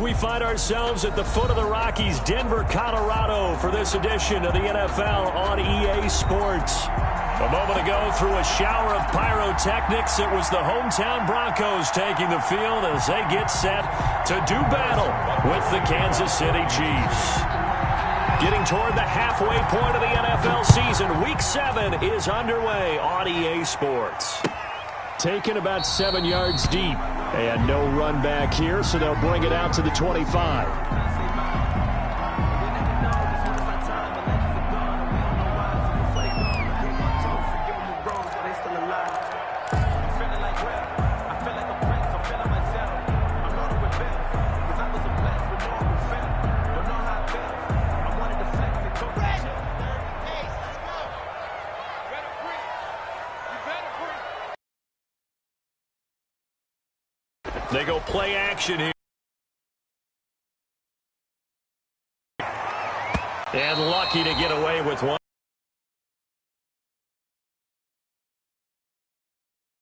We find ourselves at the foot of the Rockies, Denver, Colorado, for this edition of the NFL on EA Sports. A moment ago, through a shower of pyrotechnics, it was the hometown Broncos taking the field as they get set to do battle with the Kansas City Chiefs. Getting toward the halfway point of the NFL season, Week 7 is underway on EA Sports. Taken about 7 yards deep. And no run back here, so they'll bring it out to the 25. They go play action here. And lucky to get away with one.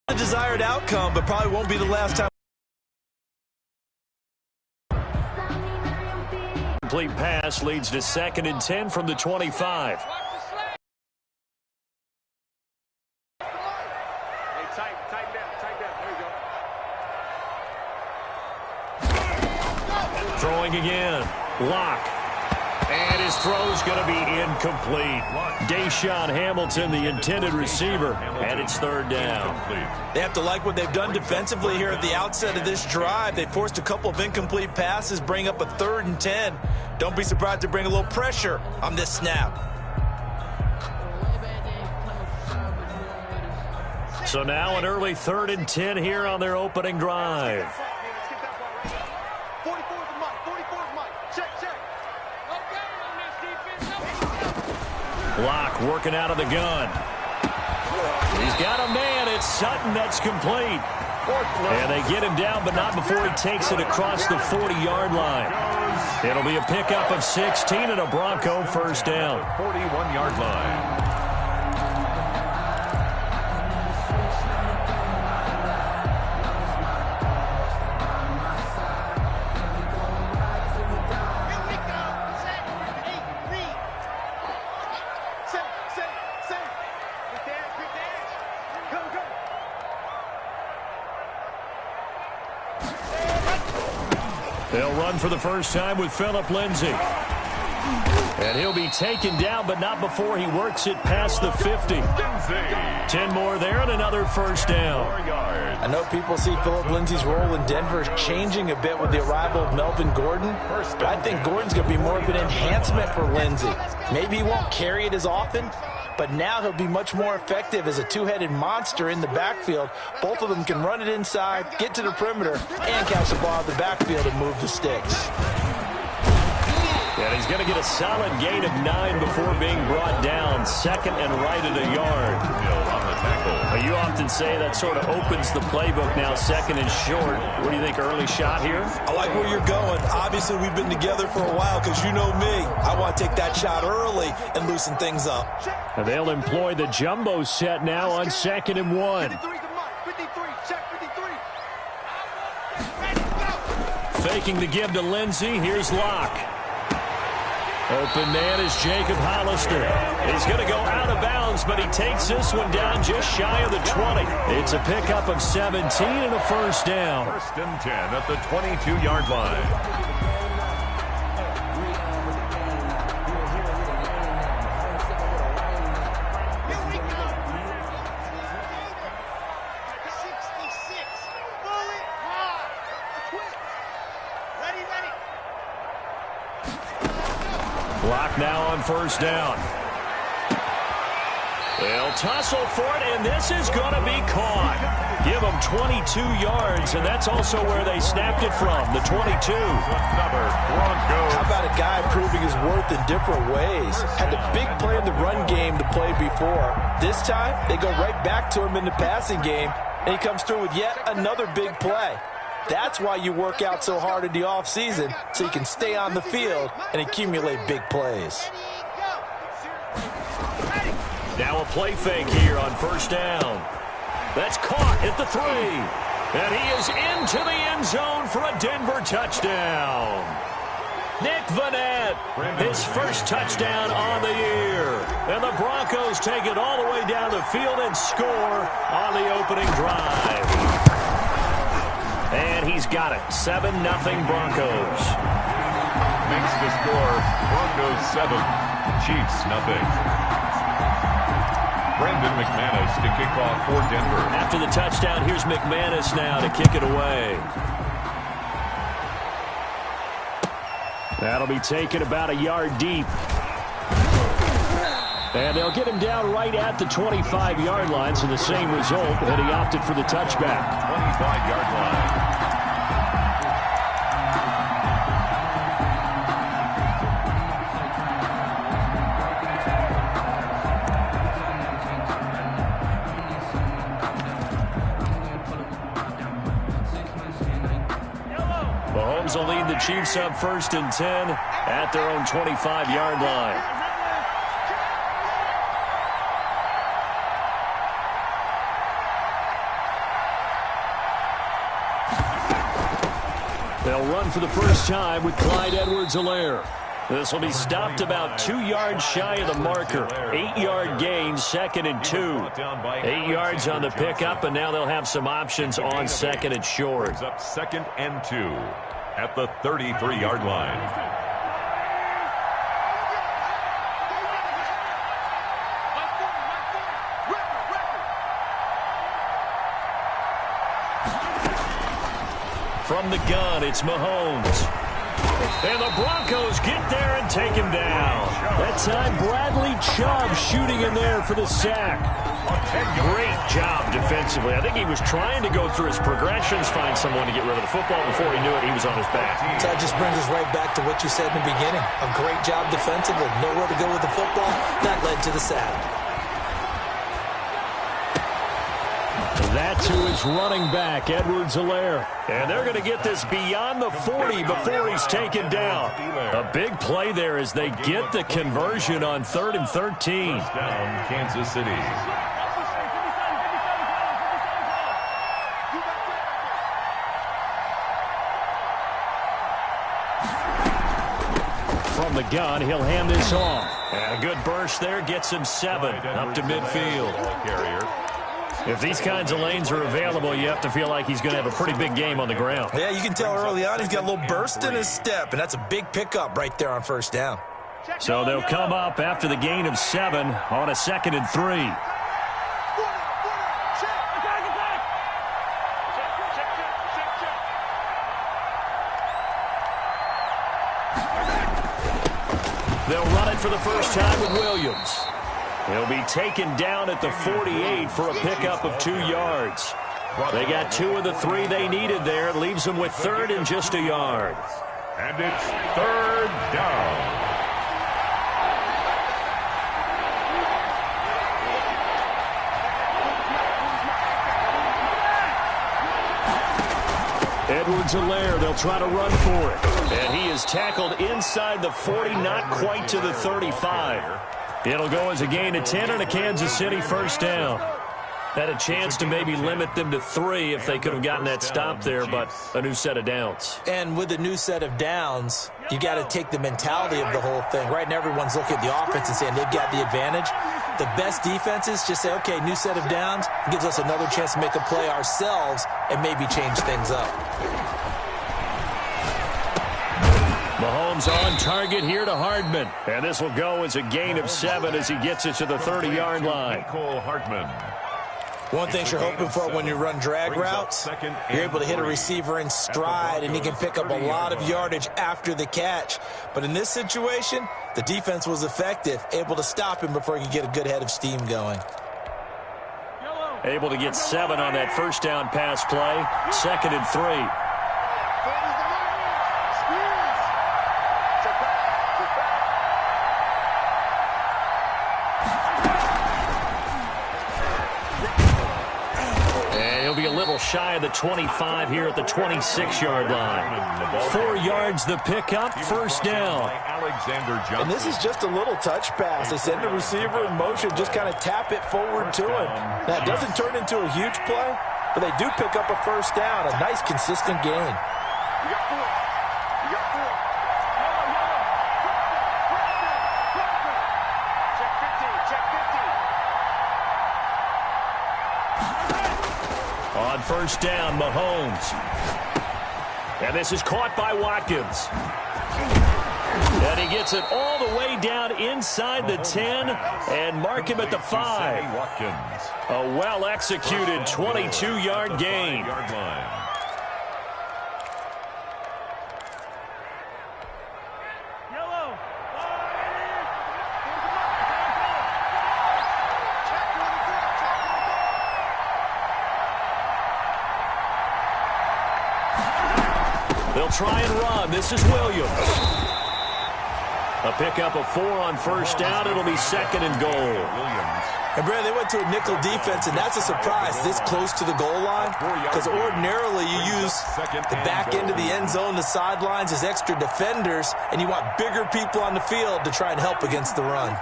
The desired outcome, but probably won't be the last time. Complete pass leads to 2nd and 10 from the 25. Throwing again. Lock. And his throw's going to be incomplete. Deshaun Hamilton, the intended receiver, and it's 3rd down. They have to like what they've done defensively here at the outset of this drive. They forced a couple of incomplete passes, bring up a 3rd and 10. Don't be surprised to bring a little pressure on this snap. So now an early 3rd and 10 here on their opening drive. Lock working out of the gun. He's got a man. It's Sutton that's complete. And they get him down, but not before he takes it across the 40-yard line. It'll be a pickup of 16 and a Bronco 1st down. 41-yard line. They'll run for the first time with Phillip Lindsay. And he'll be taken down, but not before he works it past the 50. 10 more there and another 1st down. I know people see Phillip Lindsay's role in Denver changing a bit with the arrival of Melvin Gordon, but I think Gordon's going to be more of an enhancement for Lindsay. Maybe he won't carry it as often, but now he'll be much more effective as a two-headed monster in the backfield. Both of them can run it inside, get to the perimeter, and catch the ball out of the backfield and move the sticks. And he's going to get a solid gain of 9 before being brought down, 2nd and right at a yard. You often say that sort of opens the playbook now, 2nd and short. What do you think, early shot here? I like where you're going. Obviously, we've been together for a while because you know me. I want to take that shot early and loosen things up. And they'll employ the jumbo set now on 2nd and 1. Faking the give to Lindsay. Here's Locke. Open man is Jacob Hollister. He's going to go out of bounds, but he takes this one down just shy of the 20. It's a pickup of 17 and a 1st down. 1st and 10 at the 22-yard line. Clock now on 1st down. They'll tussle for it, and this is going to be caught. Give them 22 yards, and that's also where they snapped it from, the 22. Another Bronco. How about a guy proving his worth in different ways? Had the big play in the run game to play before. This time, they go right back to him in the passing game, and he comes through with yet another big play. That's why you work out so hard in the offseason, so you can stay on the field and accumulate big plays. Now a play fake here on 1st down. That's caught at the 3. And he is into the end zone for a Denver touchdown. Nick Vannett, his first touchdown on the year. And the Broncos take it all the way down the field and score on the opening drive. And he's got it. 7-0 Broncos. Makes the score Broncos 7, Chiefs 0. Brandon McManus to kick off for Denver. After the touchdown, here's McManus now to kick it away. That'll be taken about a yard deep. And they'll get him down right at the 25-yard line, so the same result, that he opted for the touchback. 25-yard line. Mahomes will lead the Chiefs up 1st and 10 at their own 25-yard line. They'll run for the first time with Clyde Edwards-Helaire. This will be stopped about 2 yards shy of the marker. 8-yard gain, 2nd and 2. 8 yards on the pickup, and now they'll have some options on 2nd and short. Up 2nd and 2 at the 33-yard line. From the gun, it's Mahomes. And the Broncos get there and take him down. That time, Bradley Chubb shooting in there for the sack. Great job defensively. I think he was trying to go through his progressions, find someone to get rid of the football. Before he knew it, he was on his back. That just brings us right back to what you said in the beginning. A great job defensively. Nowhere to go with the football. That led to the sack. That's who is running back, Edwards-Helaire. And they're going to get this beyond the 40 before he's taken down. A big play there as they get the conversion on 3rd and 13. Down Kansas City. From the gun, he'll hand this off. And a good burst there gets him 7 up to midfield. Carrier. If these kinds of lanes are available, you have to feel like he's going to have a pretty big game on the ground. Yeah, you can tell early on he's got a little burst in his step, and that's a big pickup right there on 1st down. So they'll come up after the gain of 7 on a 2nd and 3. They'll run it for the first time with Williams. He'll be taken down at the 48 for a pickup of 2 yards. They got 2 of the 3 they needed there. It leaves them with 3rd and just a yard. And it's 3rd down. Edwards-Helaire, they'll try to run for it. And he is tackled inside the 40, not quite to the 35. It'll go as a gain of 10 on a Kansas City 1st down. Had a chance to maybe limit them to 3 if they could have gotten that stop there, but a new set of downs. And with a new set of downs, you got to take the mentality of the whole thing. Right now, everyone's looking at the offense and saying they've got the advantage. The best defenses just say, okay, new set of downs, gives us another chance to make a play ourselves and maybe change things up. Mahomes on target here to Hardman. And this will go as a gain of 7 as he gets it to the 30-yard line. Cole Hardman. One thing you're hoping for when you run drag routes, you're able to hit a receiver in stride, and he can pick up a lot of yardage after the catch. But in this situation, the defense was effective, able to stop him before he could get a good head of steam going. Able to get 7 on that 1st down pass play, 2nd and 3. Shy of the 25 here at the 26-yard line. 4 yards the pickup, 1st down. And this is just a little touch pass. They send the receiver in motion, just kind of tap it forward to him. That doesn't turn into a huge play, but they do pick up a first down. A nice, consistent gain. On first down, Mahomes. And this is caught by Watkins. And he gets it all the way down inside the 10 and mark him at the 5. A well-executed 22-yard gain. They'll try and run. This is Williams. A pickup of 4 on first down. It'll be 2nd and goal. And, Brad, they went to a nickel defense, and that's a surprise this close to the goal line, because ordinarily you use the back end of the end zone, the sidelines as extra defenders, and you want bigger people on the field to try and help against the run.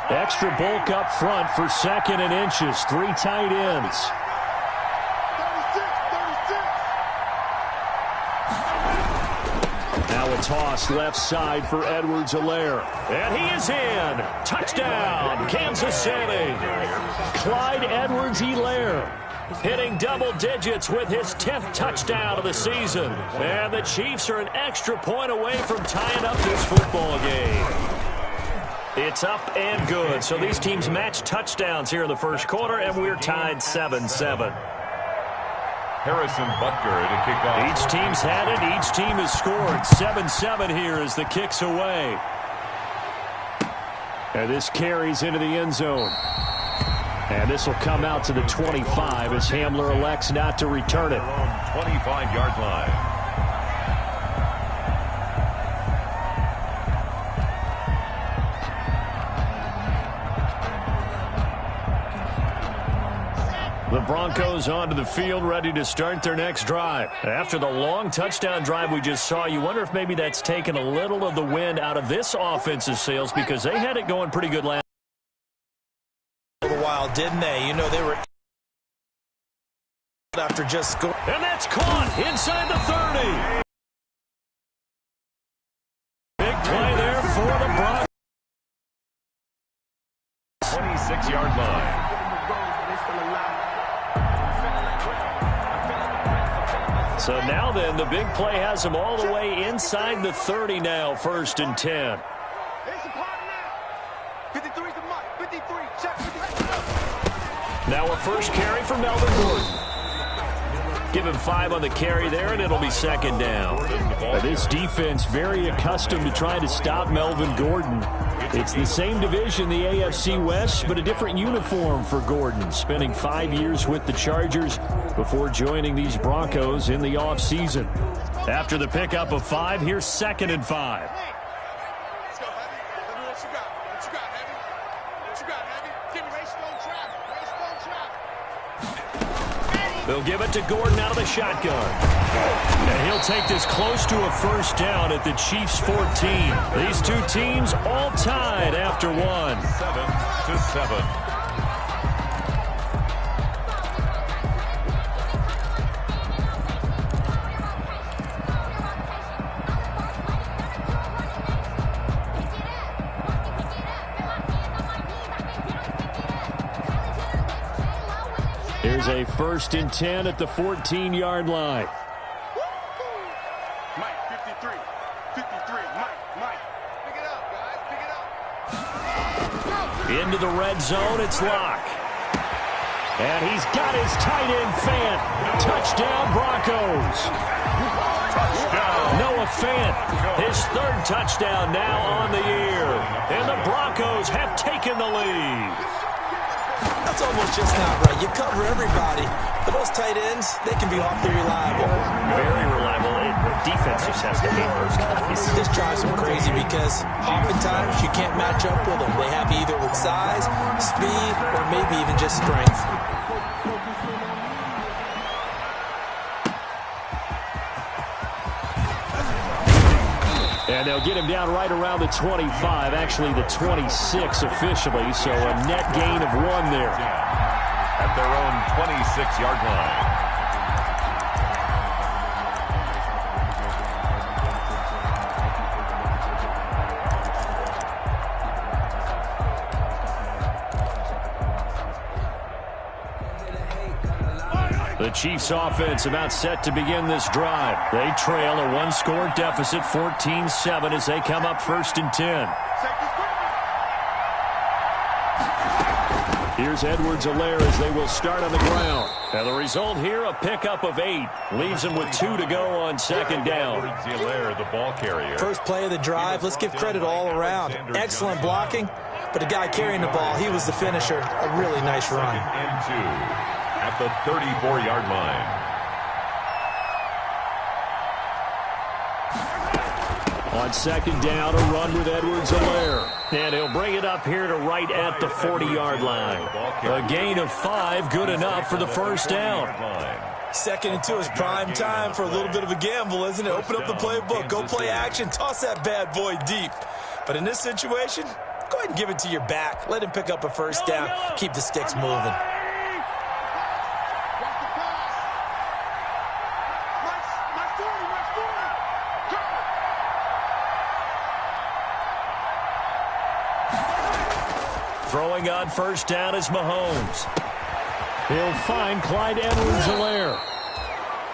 Extra bulk up front for 2nd and inches. 3 tight ends. Toss left side for Edwards-Helaire. And he is in. Touchdown, Kansas City. Clyde Edwards-Helaire hitting double digits with his 10th touchdown of the season. And the Chiefs are an extra point away from tying up this football game. It's up and good. So these teams match touchdowns here in the first quarter, and we're tied 7-7. Harrison Butker to kick off. Each team's had it. Each team has scored. 7-7 here as the kick's away. And this carries into the end zone. And this will come out to the 25 as Hamler elects not to return it. 25-yard line. The Broncos onto the field, ready to start their next drive. After the long touchdown drive we just saw, you wonder if maybe that's taken a little of the wind out of this offensive sails, because they had it going pretty good last a while, didn't they? You know, they were after just scoring. And that's caught inside the 30. Big play there for the Broncos. 26-yard line. So now then, the big play has them all the way inside the 30 now, 1st and 10. Now a first carry for Melvin Gordon. Give him 5 on the carry there, and it'll be 2nd down. This defense very accustomed to trying to stop Melvin Gordon. It's the same division, the AFC West, but a different uniform for Gordon, spending 5 years with the Chargers before joining these Broncos in the offseason. After the pickup of 5, here's 2nd and 5. They'll give it to Gordon out of the shotgun. And he'll take this close to a first down at the Chiefs' 14. These two teams all tied after 1. 7-7. Here's a 1st and 10 at the 14-yard line. Mike, 53. 53. Mike. Pick it up, guys. Pick it up. Into the red zone, it's Locke. And he's got his tight end Fant. Touchdown, Broncos. Touchdown. Noah Fant, his 3rd touchdown now on the year. And the Broncos have taken the lead. That's almost just not right. You cover everybody, but those tight ends, they can be awfully reliable. Very reliable. Defense just has to hate those guys. This drives them crazy because oftentimes you can't match up with them. They have either with size, speed, or maybe even just strength. And they'll get him down right around the 25, actually the 26 officially, so a net gain of 1 there. At their own 26-yard line. Chiefs offense about set to begin this drive. They trail a one-score deficit, 14-7, as they come up 1st and 10. Here's Edwards-Helaire as they will start on the ground. And the result here, a pickup of 8. Leaves them with 2 to go on 2nd down. Edwards-Helaire, the ball carrier. First play of the drive, let's give credit all around. Excellent blocking, but the guy carrying the ball, he was the finisher. A really nice run. 2nd and 2 at the 34-yard line. On 2nd down, a run with Edwards-Helaire. And he'll bring it up here to right at the 40-yard line. A gain of 5, good enough for the 1st down. 2nd and 2 is prime time for a little bit of a gamble, isn't it? Open up the playbook, go play action, toss that bad boy deep. But in this situation, go ahead and give it to your back. Let him pick up a 1st down, keep the sticks moving. Throwing on 1st down is Mahomes. He'll find Clyde Edwards-Helaire.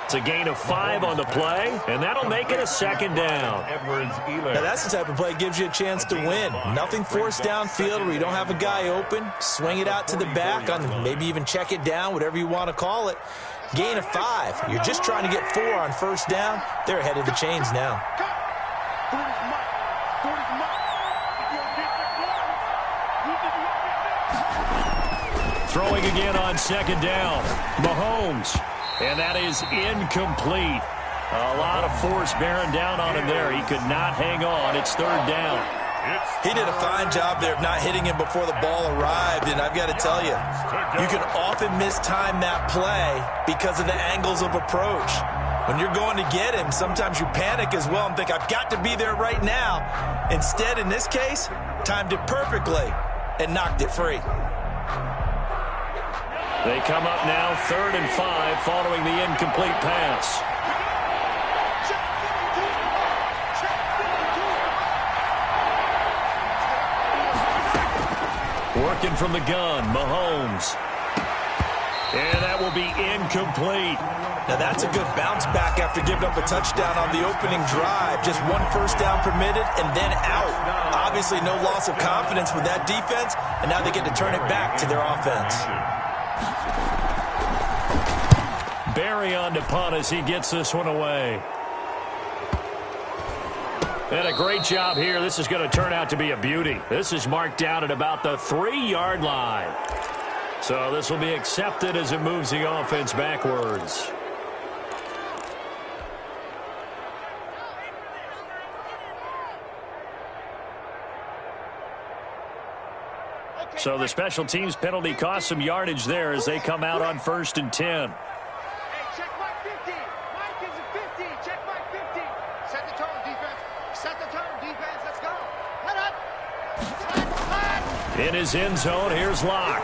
It's a gain of 5 on the play, and that'll make it a 2nd down. Now that's the type of play that gives you a chance to win. Nothing forced downfield where you don't have a guy open. Swing it out to the back, on maybe even check it down, whatever you want to call it. Gain of 5. You're just trying to get 4 on 1st down. They're ahead of the chains now. Throwing again on 2nd down. Mahomes. And that is incomplete. A lot of force bearing down on him there. He could not hang on. It's 3rd down. He did a fine job there of not hitting him before the ball arrived. And I've got to tell you, you can often mistime that play because of the angles of approach. When you're going to get him, sometimes you panic as well and think, I've got to be there right now. Instead, in this case, timed it perfectly and knocked it free. They come up now 3rd and 5 following the incomplete pass. Working from the gun, Mahomes. And that will be incomplete. Now that's a good bounce back after giving up a touchdown on the opening drive. Just 1 1st down permitted and then out. Obviously no loss of confidence with that defense, and now they get to turn it back to their offense. Barry on to punt as he gets this one away. And a great job here. This is going to turn out to be a beauty. This is marked down at about the 3-yard line. So this will be accepted as it moves the offense backwards. So the special teams penalty cost some yardage there as they come out on 1st and 10. In his end zone, here's Locke.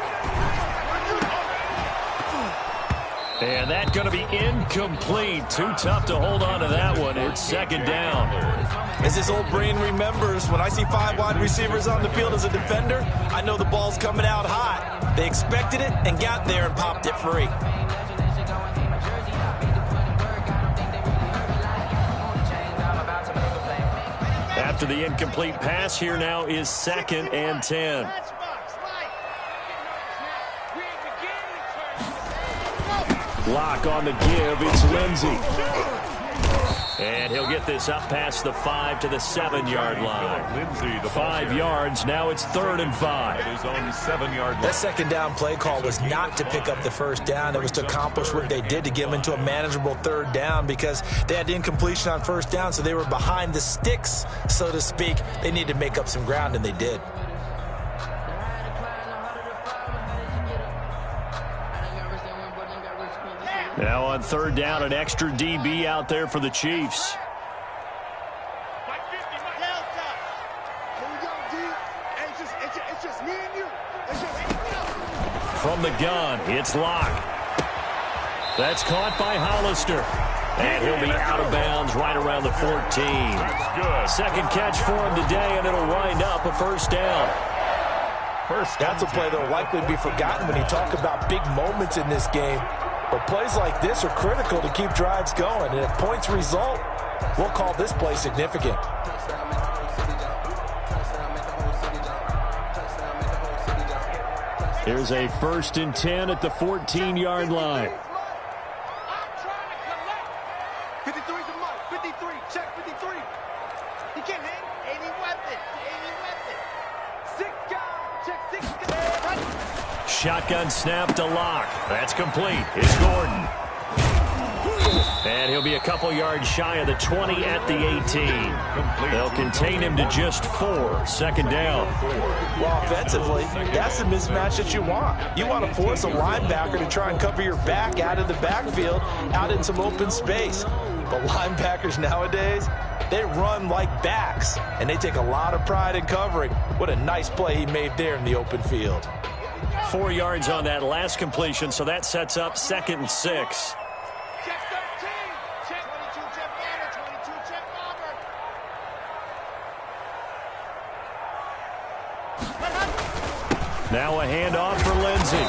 And that's going to be incomplete. Too tough to hold on to that one. It's 2nd down. As his old brain remembers, when I see 5 wide receivers on the field as a defender, I know the ball's coming out hot. They expected it and got there and popped it free. After the incomplete pass, here now is 2nd and 10. Lock on the give. It's Lindsey. And he'll get this up past the 5 to the 7-yard line. 5 yards. Now it's 3rd and 5. That 2nd down play call was not to pick up the 1st down. It was to accomplish what they did to get them into a manageable 3rd down because they had incompletion on 1st down, so they were behind the sticks, so to speak. They needed to make up some ground, and they did. Now on 3rd down, an extra DB out there for the Chiefs. From the gun, it's Locke. That's caught by Hollister. And he'll be out of bounds right around the 14. 2nd catch for him today, and it'll wind up a 1st down. That's a play that will likely be forgotten when you talk about big moments in this game. But plays like this are critical to keep drives going. And if points result, we'll call this play significant. Here's a 1st and 10 at the 14-yard line. 53's a must. 53. Check 53. He can't hang. Any weapon. Any weapon. 6 guys. Check 6 guys. Shotgun snap to Locke. That's complete. It's Gordon. And he'll be a couple yards shy of the 20 at the 18. They'll contain him to just 4. 2nd down. Well, offensively, that's the mismatch that you want. You want to force a linebacker to try and cover your back out of the backfield, out in some open space. But linebackers nowadays, they run like backs, and they take a lot of pride in covering. What a nice play he made there in the open field. 4 yards on that last completion, so that sets up 2nd and 6. Check 13. Check 22. Check bomber. 22. Check bomber. Now a handoff for Lindsey.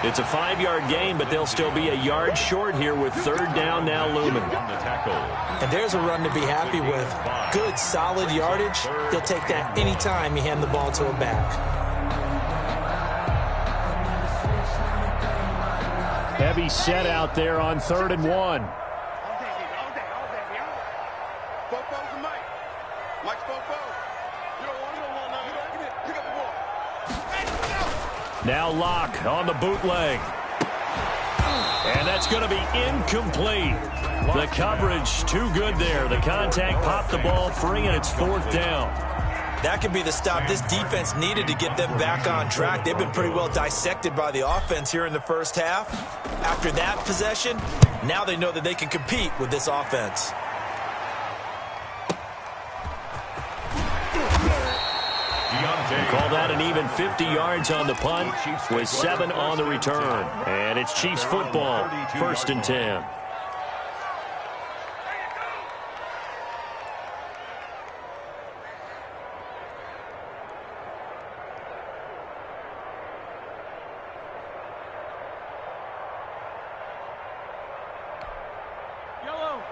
It's a 5-yard gain, but they'll still be a yard short here with 3rd down now looming. And there's a run to be happy with. Good, solid yardage. He'll take that anytime you hand the ball to a back. Heavy set out there on 3rd and 1. All day. Fofo's the mic. Mike's Fofo. You don't want none. Pick up the ball. Hey, Now Locke on the bootleg. And that's going to be incomplete. The coverage too good there. The contact popped the ball free, and it's 4th down. That could be the stop this defense needed to get them back on track. They've been pretty well dissected by the offense here in the first half. After that possession, now they know that they can compete with this offense. Call that an even 50 yards on the punt with 7 on the return. And it's Chiefs football, 1st and 10.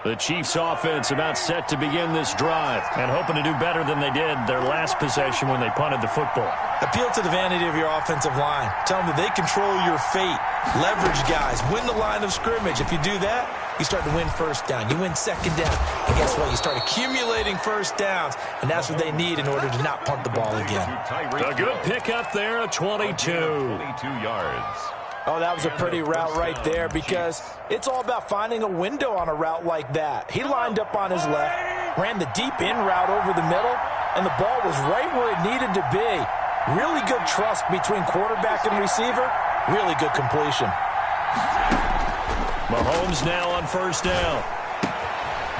The Chiefs offense about set to begin this drive and hoping to do better than they did their last possession when they punted the football. Appeal to the vanity of your offensive line. Tell them that they control your fate. Leverage guys. Win the line of scrimmage. If you do that, you start to win 1st down. You win 2nd down. And guess what? You start accumulating 1st downs, and that's what they need in order to not punt the ball again. A good pickup there, 22. 22 yards. Oh, that was a pretty route right there because it's all about finding a window on a route like that. He lined up on his left, ran the deep in route over the middle, and the ball was right where it needed to be. Really good trust between quarterback and receiver. Really good completion. Mahomes now on 1st down.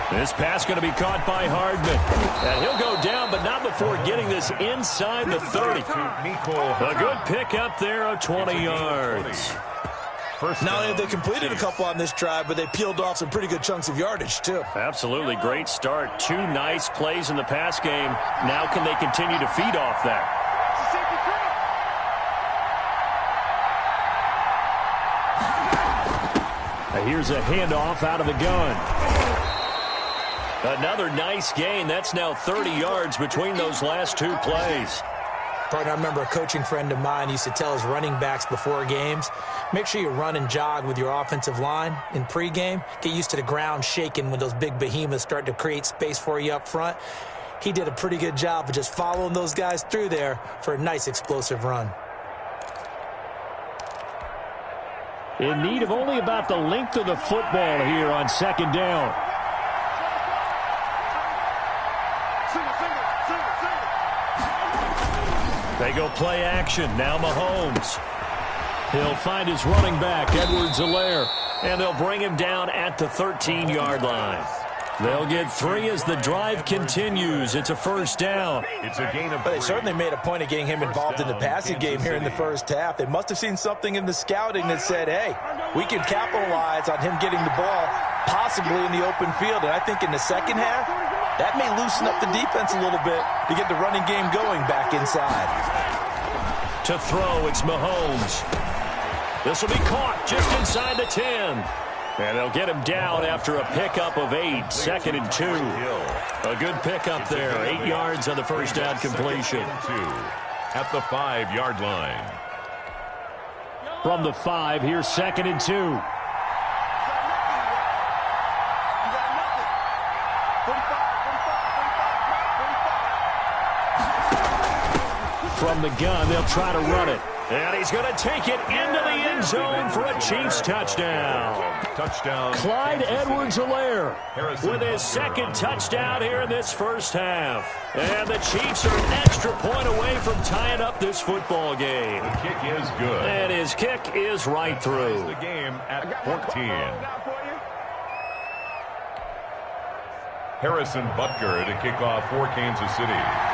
This pass going to be caught by Hardman. And he'll go down, but not before getting this inside the 30. A good pickup there of 20 yards. Not only have they completed a couple on this drive, but they peeled off some pretty good chunks of yardage, too. Absolutely great start. 2 nice plays in the pass game. Now can they continue to feed off that? Here's a handoff out of the gun. Another nice gain. That's now 30 yards between those last 2 plays. I remember a coaching friend of mine used to tell his running backs before games, make sure you run and jog with your offensive line in pregame. Get used to the ground shaking when those big behemoths start to create space for you up front. He did a pretty good job of just following those guys through there for a nice explosive run. In need of only about the length of the football here on 2nd down. They go play action. Now Mahomes. He'll find his running back, Edwards-Helaire, and they'll bring him down at the 13-yard line. They'll get 3 as the drive continues. It's a 1st down. It's a gain of 3. But they certainly made a point of getting him involved in the passing game here in the first half. They must have seen something in the scouting that said, hey, we can capitalize on him getting the ball possibly in the open field. And I think in the second half, that may loosen up the defense a little bit to get the running game going back inside. To throw, it's Mahomes. This will be caught just inside the 10. And they'll get him down after a pickup of 8, 2nd and 2. A good pickup there, 8 yards on the first down completion. At the 5-yard line. From the 5, here's 2nd and 2. From the gun, they'll try to run it. And he's going to take it into the end zone for a Chiefs touchdown. Clyde Edwards-Helaire with his second touchdown here in this first half. And the Chiefs are an extra point away from tying up this football game. The kick is good. And his kick is right through. The game at 14. Harrison Butker to kick off for Kansas City.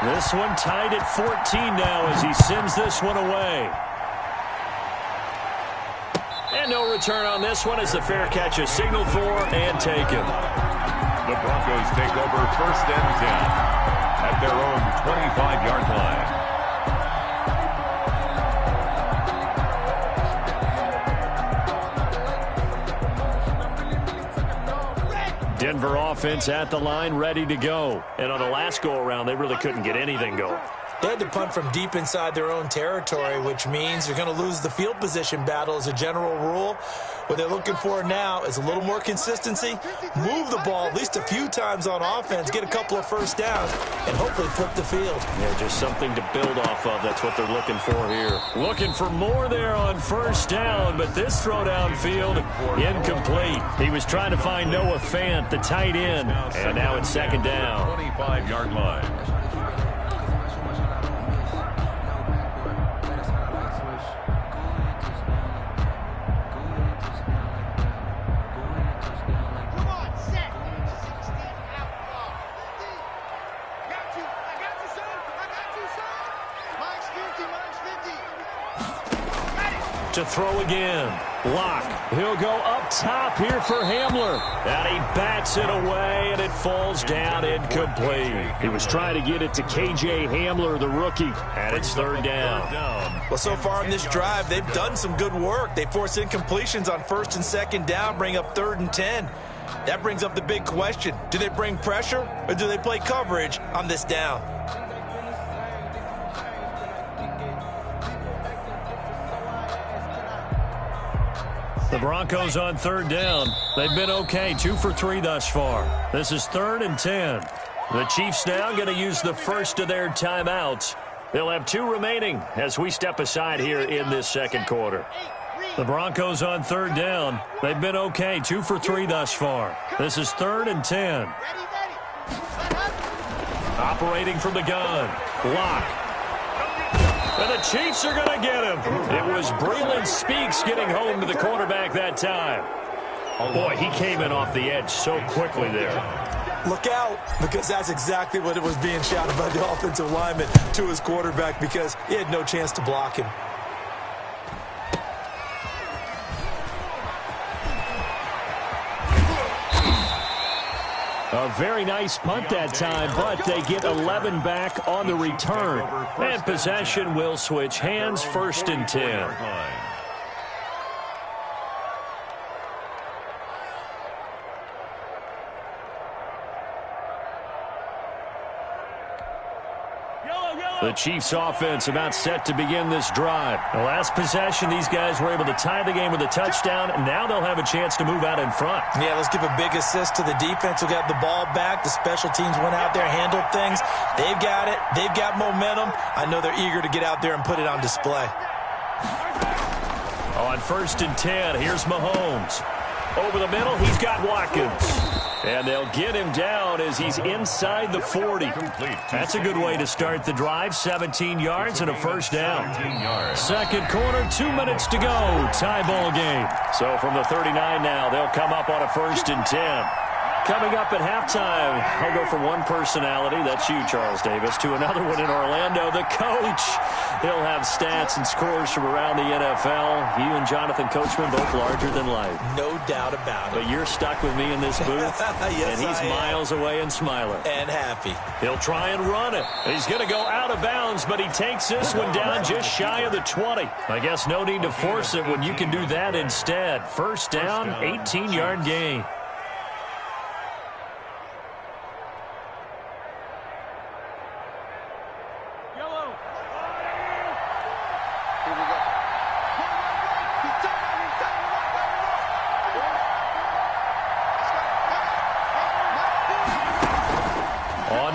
This one tied at 14 now as he sends this one away. And no return on this one as the fair catch is signaled for and taken. The Broncos take over 1st and 10 at their own 25-yard line. Denver offense at the line, ready to go. And on the last go-around, they really couldn't get anything going. They had to punt from deep inside their own territory, which means you're going to lose the field position battle as a general rule. What they're looking for now is a little more consistency, move the ball at least a few times on offense, get a couple of first downs, and hopefully flip the field. Yeah, just something to build off of. That's what they're looking for here. Looking for more there on first down, but this throw downfield incomplete. He was trying to find Noah Fant, the tight end, and now it's 2nd down. 25-yard line. To throw again. Lock. He'll go up top here for Hamler. And he bats it away, and it falls down incomplete. He was trying to get it to K.J. Hamler, the rookie, and it's 3rd down. Well, so far in this drive, they've done some good work. They force incompletions on 1st and 2nd down, bring up 3rd and 10. That brings up the big question. Do they bring pressure, or do they play coverage on this down? The Broncos on 3rd down. They've been okay, 2 for 3 thus far. This is 3rd and 10. The Chiefs now going to use the first of their timeouts. They'll have 2 remaining as we step aside here in this 2nd quarter. The Broncos on 3rd down. They've been okay, 2 for 3 thus far. This is 3rd and 10. Operating from the gun. Lock. And the Chiefs are going to get him. It was Breland Speaks getting home to the quarterback that time. Boy, he came in off the edge so quickly there. Look out, because that's exactly what it was being shouted by the offensive lineman to his quarterback because he had no chance to block him. A very nice punt that time, but they get 11 back on the return. And possession will switch hands, 1st and 10. The Chiefs offense about set to begin this drive. The last possession, these guys were able to tie the game with a touchdown. Now they'll have a chance to move out in front. Yeah, let's give a big assist to the defense who got the ball back. The special teams went out there, handled things. They've got it. They've got momentum. I know they're eager to get out there and put it on display. On 1st and 10, here's Mahomes. Over the middle, he's got Watkins. And they'll get him down as he's inside the 40. That's a good way to start the drive. 17 yards and a first down. 2nd quarter, 2 minutes to go. Tie ball game. So from the 39 now, they'll come up on a 1st and 10. Coming up at halftime, I'll go from one personality, that's you, Charles Davis, to another one in Orlando, the coach. He'll have stats and scores from around the NFL. You and Jonathan Coachman both larger than life. No doubt about it. But you're stuck with me in this booth, yes, and he's miles away and smiling. And happy. He'll try and run it. He's going to go out of bounds, but he takes this one down just shy of the 20. I guess no need to force it when you can do that instead. First down, 18-yard gain.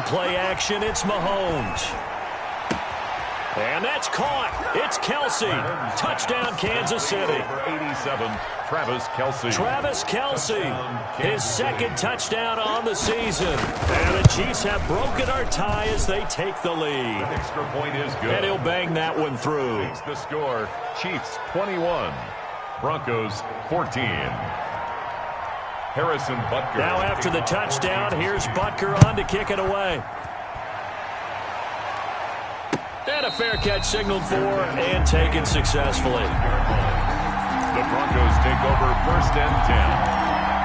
Play action, it's Mahomes. And that's caught. It's Kelsey. Touchdown, Kansas City. 87, Travis Kelce. Travis Kelce, his second touchdown on the season. And the Chiefs have broken our tie as they take the lead. The extra point is good. And he'll bang that one through. Makes the score, Chiefs 21, Broncos 14. Harrison Butker. Now after the touchdown, here's Butker on to kick it away. And a fair catch signaled for and taken successfully. The Broncos take over first and 10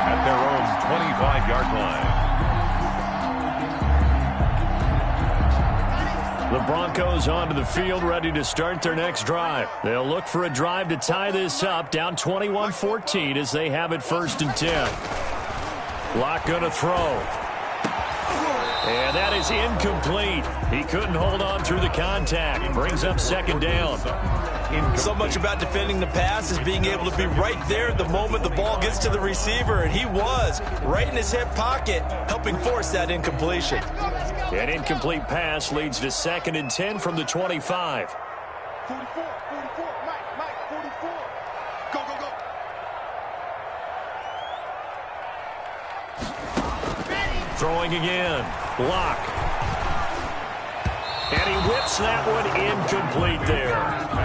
at their own 25-yard line. The Broncos onto the field, ready to start their next drive. They'll look for a drive to tie this up, down 21-14 as they have it first and 10. Locke going to throw. And that is incomplete. He couldn't hold on through the contact. Brings up second down. So much about defending the pass is being able to be right there the moment the ball gets to the receiver, and he was right in his hip pocket, helping force that incompletion. An incomplete pass leads to second and 10 from the 25. 44, Mike, 44. Go, go, go. Throwing again. Locke. And he whips that one incomplete there.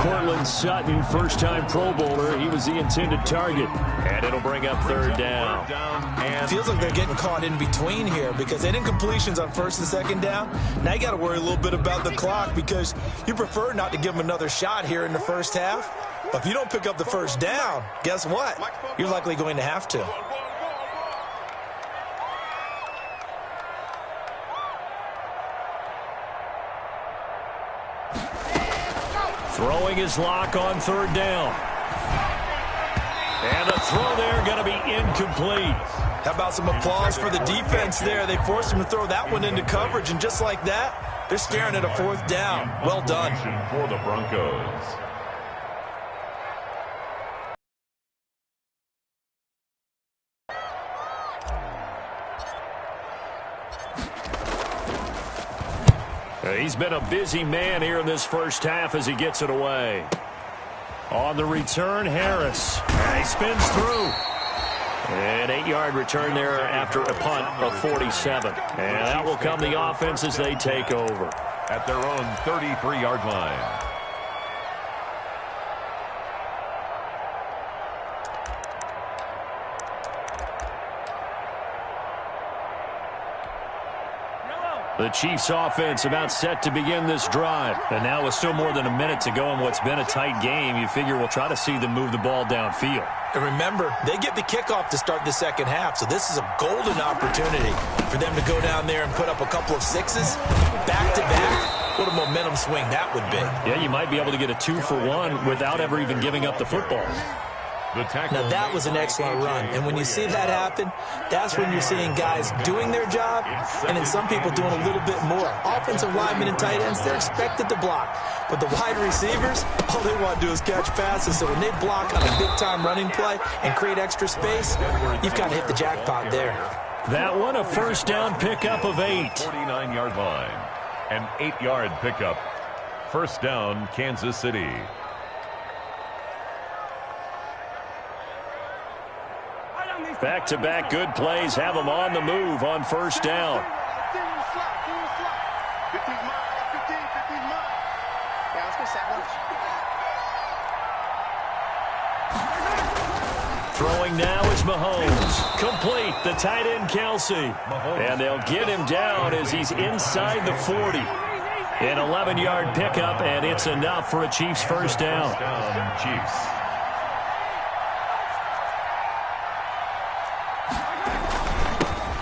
Cortland Sutton, first-time Pro Bowler. He was the intended target. And it'll bring up third down. Feels like they're getting caught in between here because they didn't completions on first and second down. Now you got to worry a little bit about the clock because you prefer not to give them another shot here in the first half. But if you don't pick up the first down, guess what? You're likely going to have to. Throwing his Locke on third down. And a throw there going to be incomplete. How about some applause for the defense there? They forced him to throw that one into coverage, and just like that, they're staring at a fourth down. Well done. For the Broncos. He's been a busy man here in this first half as he gets it away. On the return, Harris. And he spins through. An 8-yard return there after a punt of 47. And that will come the offense as they take over. At their own 33-yard line. The Chiefs offense about set to begin this drive. And now with still more than a minute to go in what's been a tight game, you figure we'll try to see them move the ball downfield. And remember, they get the kickoff to start the second half, so this is a golden opportunity for them to go down there and put up a couple of sixes back-to-back. What a momentum swing that would be. Yeah, you might be able to get a 2-for-1 without ever even giving up the football. Now, that was an excellent run, and when you see that happen, that's when you're seeing guys doing their job and then some people doing a little bit more. Offensive linemen and tight ends, they're expected to block, but the wide receivers, all they want to do is catch passes, so when they block on a big-time running play and create extra space, you've got to hit the jackpot there. That one, a first down pickup of 8. 49-yard line, an 8-yard pickup. First down, Kansas City. Back-to-back good plays have them on the move on first down. Throwing now is Mahomes. Complete, the tight end Kelsey. And they'll get him down as he's inside the 40. An 11-yard pickup, and it's enough for a Chiefs first down. Chiefs.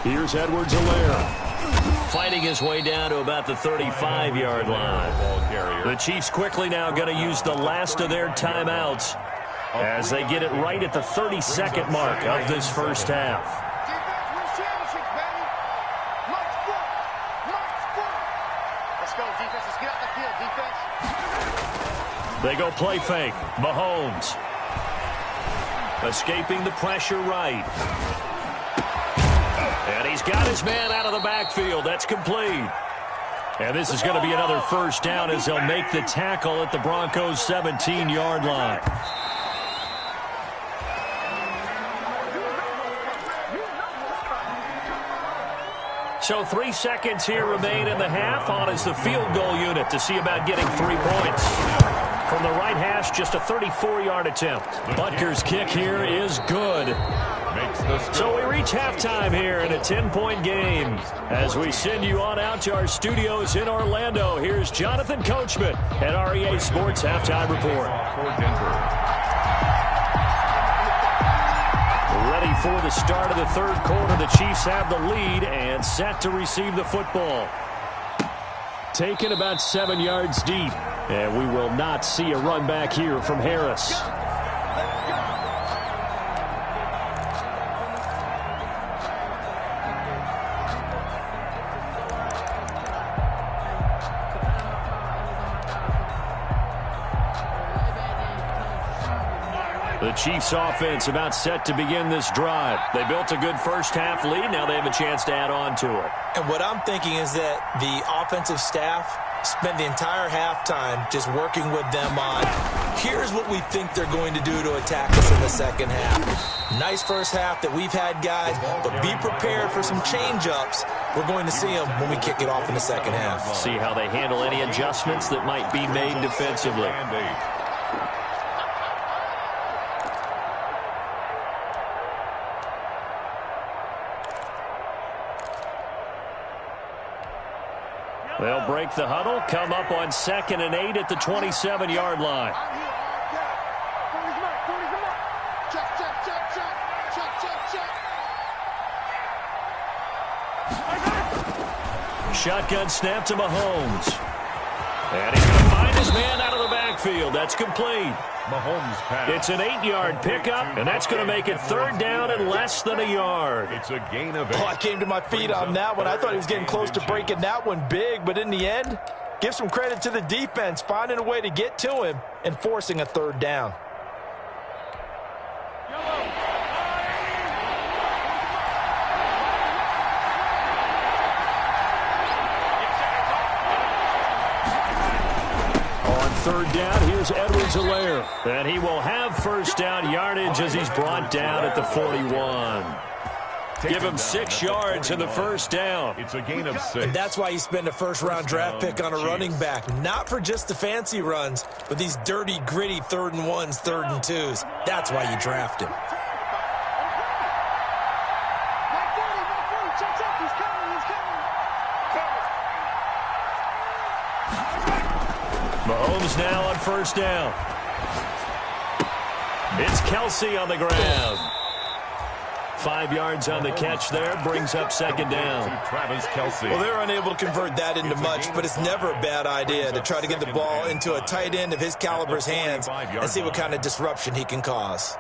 Here's Edwards-Helaire, fighting his way down to about the 35-yard line. The Chiefs quickly now going to use the last of their timeouts as they get it right at the 32nd mark of this first half. Let's go, defense. Let's get out the field, defense. They go play fake. Mahomes escaping the pressure right. And he's got his man out of the backfield. That's complete. And this is going to be another first down as they'll make the tackle at the Broncos' 17-yard line. So 3 seconds here remain in the half. On is the field goal unit to see about getting 3 points. From the right hash, just a 34-yard attempt. Butker's kick here is good. So we reach halftime here in a 10-point game. As we send you on out to our studios in Orlando, here's Jonathan Coachman at REA Sports Halftime Report. Ready for the start of the third quarter. The Chiefs have the lead and set to receive the football. Taken about 7 yards deep. And we will not see a run back here from Harris. The Chiefs offense about set to begin this drive. They built a good first half lead. Now they have a chance to add on to it. And what I'm thinking is that the offensive staff spent the entire halftime just working with them on, here's what we think they're going to do to attack us in the second half. Nice first half that we've had, guys, but be prepared for some change-ups. We're going to see them when we kick it off in the second half. See how they handle any adjustments that might be made defensively. They'll break the huddle, come up on 2nd and 8 at the 27-yard line. Shotgun snap to Mahomes. And he's going to find his man out of the backfield. That's complete. Mahomes pass. It's an 8-yard pickup, and that's going to make it 3rd down and less than a yard. It's a gain of 8. Oh, I came to my feet on that one. I thought he was getting close to breaking that one big, but in the end, give some credit to the defense, finding a way to get to him and forcing a 3rd down. On 3rd down, here's Edwards-Helaire. And he will have first down yardage as he's brought down at the 41. Give him 6 yards in the first down. It's a gain of 6. And that's why you spend a first-round draft pick on a running back. Not for just the fancy runs, but these dirty, gritty 3rd and 1s, 3rd and 2s. That's why you draft him. Mahomes now on first down. It's Kelsey on the ground. 5 yards on the catch there, brings up 2nd down. Travis Kelce. Well, they're unable to convert that into much, but it's never a bad idea to try to get the ball into a tight end of his caliber's hands and see what kind of disruption he can cause.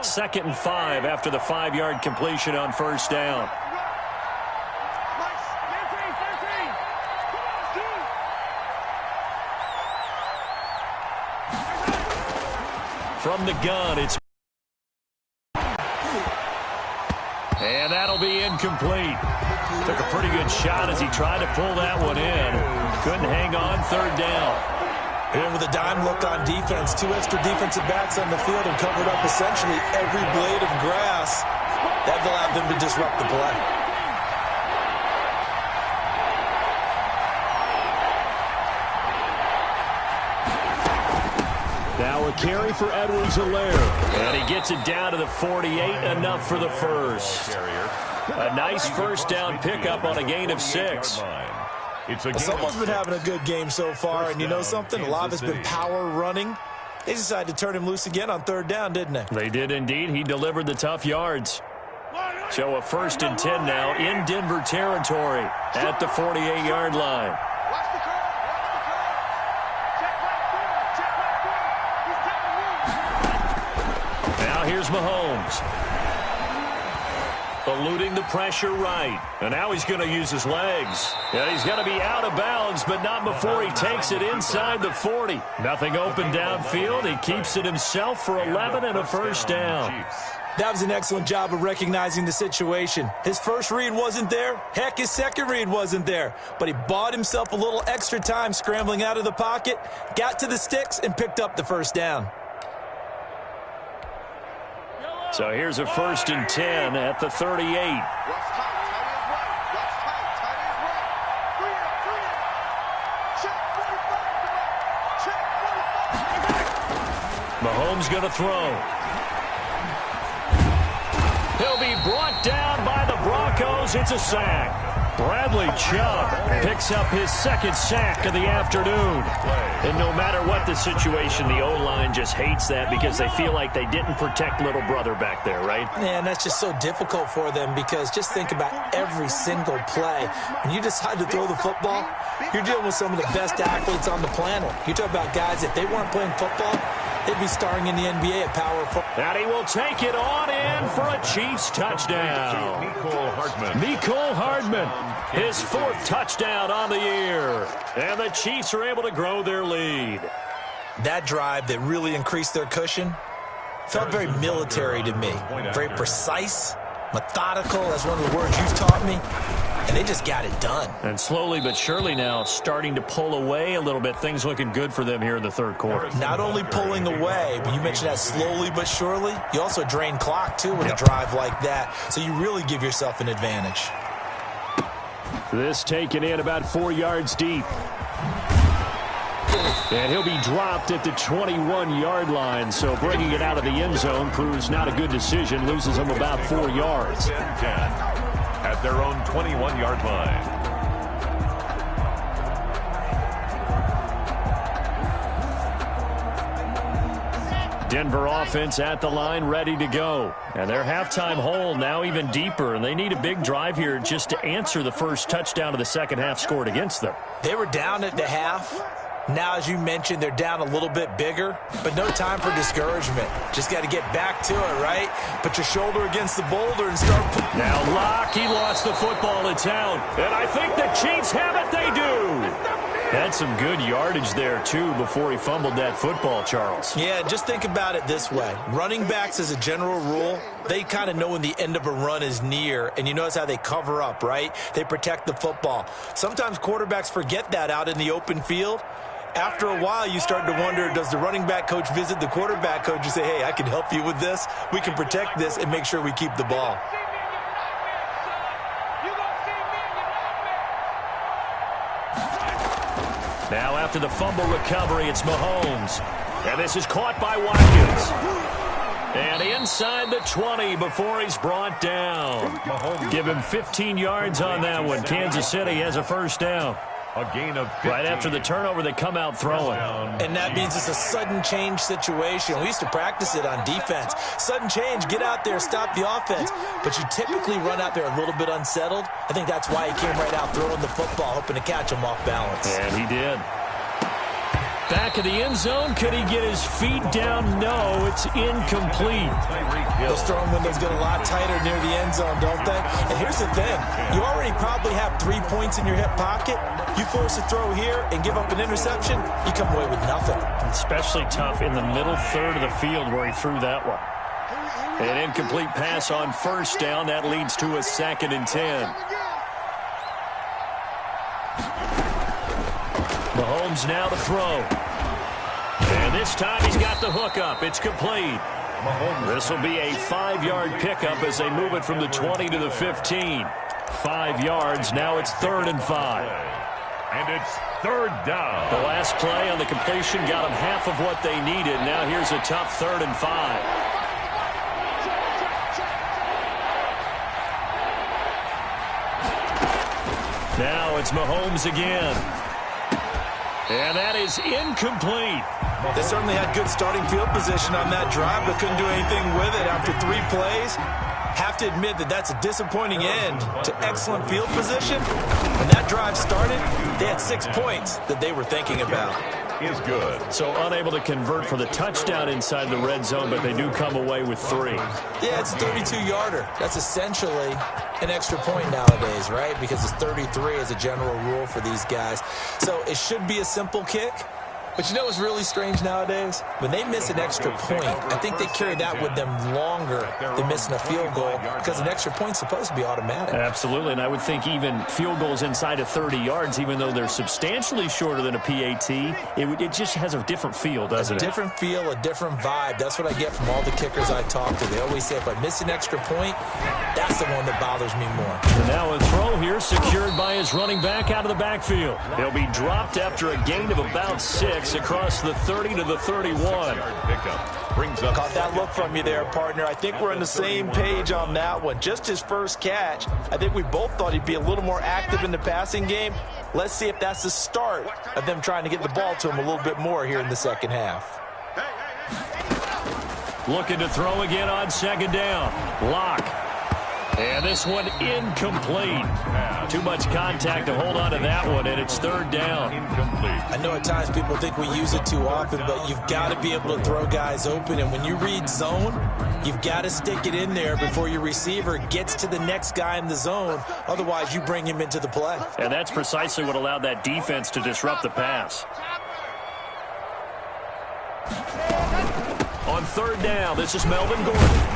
Second and 5 after the 5-yard completion on first down. From the gun, it's... And that'll be incomplete. Took a pretty good shot as he tried to pull that one in. Couldn't hang on, 3rd down. And with a dime look on defense, 2 extra defensive backs on the field and covered up essentially every blade of grass. That allowed them to disrupt the play. Now a carry for Edwards-Helaire. And he gets it down to the 48, enough for the first. A nice first down pickup on a gain of 6. Someone's been having a good game so far, and you know something? A lot of it's been power running. They decided to turn him loose again on 3rd down, didn't they? They did indeed. He delivered the tough yards. So a 1st and 10 now in Denver territory at the 48-yard line. Now here's Mahomes. Eluding the pressure right. And now he's going to use his legs. And he's going to be out of bounds, but not before he takes it inside the 40. Nothing open downfield. He keeps it himself for 11 and a first down. That was an excellent job of recognizing the situation. His first read wasn't there. Heck, his second read wasn't there. But he bought himself a little extra time scrambling out of the pocket, got to the sticks, and picked up the first down. So here's a 1st and 10 at the 38. Mahomes going to throw. He'll be brought down by the Broncos. It's a sack. Bradley Chubb picks up his 2nd sack of the afternoon. And no matter what the situation, the O-line just hates that because they feel like they didn't protect little brother back there, right? Man, that's just so difficult for them because just think about every single play. When you decide to throw the football, you're dealing with some of the best athletes on the planet. You talk about guys, if they weren't playing football, they'd be starring in the NBA at power football. And he will take it on in for a Chiefs touchdown. Mecole Hardman, his 4th touchdown on the year. And the Chiefs are able to grow their lead. That drive that really increased their cushion felt very military to me. Very precise, methodical, that's one of the words you've taught me. And they just got it done. And slowly but surely now starting to pull away a little bit. Things looking good for them here in the 3rd quarter. Not only pulling away, but you mentioned that slowly but surely. You also drain clock, too, with a drive like that. So you really give yourself an advantage. This taken in about 4 yards deep. And he'll be dropped at the 21-yard line. So bringing it out of the end zone proves not a good decision. Loses him about 4 yards. At their own 21-yard line. Denver offense at the line, ready to go. And their halftime hole now even deeper, and they need a big drive here just to answer the first touchdown of the second half scored against them. They were down at the half. Now, as you mentioned, they're down a little bit bigger, but no time for discouragement. Just got to get back to it, right? Put your shoulder against the boulder and start. Now Locke, he lost the football in town, and I think the Chiefs have it. They do. Had some good yardage there, too, before he fumbled that football, Charles. Yeah, just think about it this way. Running backs, as a general rule, they kind of know when the end of a run is near, and you notice how they cover up, right? They protect the football. Sometimes quarterbacks forget that out in the open field. After a while, you start to wonder, does the running back coach visit the quarterback coach and say, hey, I can help you with this. We can protect this and make sure we keep the ball. Now after the fumble recovery, it's Mahomes. And this is caught by Watkins. And inside the 20 before he's brought down. Give him 15 yards on that one. Kansas City has a first down. A gain of 15. Right after the turnover, they come out throwing. And that means it's a sudden change situation. We used to practice it on defense. Sudden change, get out there, stop the offense. But you typically run out there a little bit unsettled. I think that's why he came right out throwing the football, hoping to catch him off balance. And he did. Back of the end zone, could he get his feet down? No, it's incomplete. Those throwing windows get a lot tighter near the end zone, don't they? And here's the thing. You already probably have 3 points in your hip pocket. You force a throw here and give up an interception, you come away with nothing. Especially tough in the middle third of the field where he threw that one. An incomplete pass on first down. That leads to a 2nd and 10. Mahomes now to throw. And this time he's got the hook up. It's complete. This will be a 5-yard pickup as they move it from the 20 to the 15. 5 yards. Now it's 3rd and 5. And it's third down. The last play on the completion got them half of what they needed. Now here's a tough 3rd and 5. Now it's Mahomes again. And that is incomplete. They certainly had good starting field position on that drive, but couldn't do anything with it after 3 plays. Have to admit that that's a disappointing end to excellent field position. When that drive started, they had 6 points that they were thinking about. Is good. So unable to convert for the touchdown inside the red zone, but they do come away with 3. Yeah, it's a 32-yarder. That's essentially an extra point nowadays, right? Because it's 33 as a general rule for these guys. So it should be a simple kick. But you know what's really strange nowadays? When they miss an extra point, I think they carry that with them longer than missing a field goal because an extra point's supposed to be automatic. Absolutely, and I would think even field goals inside of 30 yards, even though they're substantially shorter than a PAT, it just has a different feel, doesn't it? A different feel, a different vibe. That's what I get from all the kickers I talk to. They always say if I miss an extra point, that's the one that bothers me more. And now a throw here secured by his running back out of the backfield. He'll be dropped after a gain of about 6 across the 30 to the 31. Caught that look from you there, partner. I think we're on the same page on that one. Just his first catch. I think we both thought he'd be a little more active in the passing game. Let's see if that's the start of them trying to get the ball to him a little bit more here in the second half. Looking to throw again on 2nd down. Lock. And this one incomplete. Too much contact to hold on to that one, and it's 3rd down. I know at times people think we use it too often, but you've got to be able to throw guys open. And when you read zone, you've got to stick it in there before your receiver gets to the next guy in the zone. Otherwise, you bring him into the play. And that's precisely what allowed that defense to disrupt the pass. On 3rd down, this is Melvin Gordon.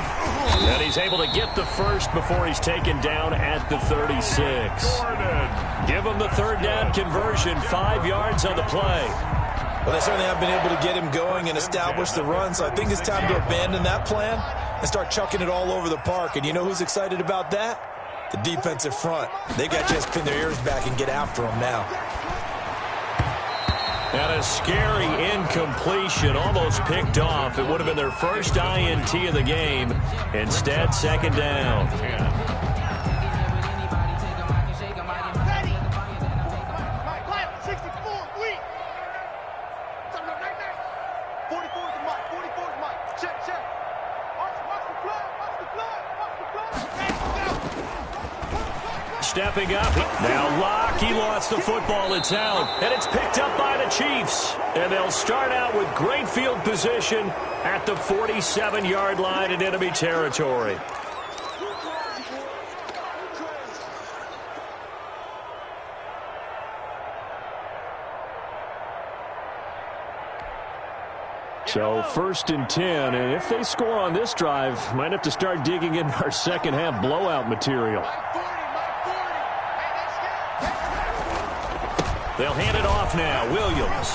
And he's able to get the first before he's taken down at the 36. Give him the 3rd down conversion, 5 yards on the play. Well, they certainly have been able to get him going and establish the run, so I think it's time to abandon that plan and start chucking it all over the park. And you know who's excited about that? The defensive front. They got to just pin their ears back and get after him now. And a scary incompletion, almost picked off. It would have been their first INT of the game. Instead, 2nd down. Stepping up. Now Locke, he lost the football. It's out. And it's picked up by the Chiefs. And they'll start out with great field position at the 47-yard line in enemy territory. So 1st and 10, and if they score on this drive, might have to start digging in our second half blowout material. They'll hand it off now. Williams.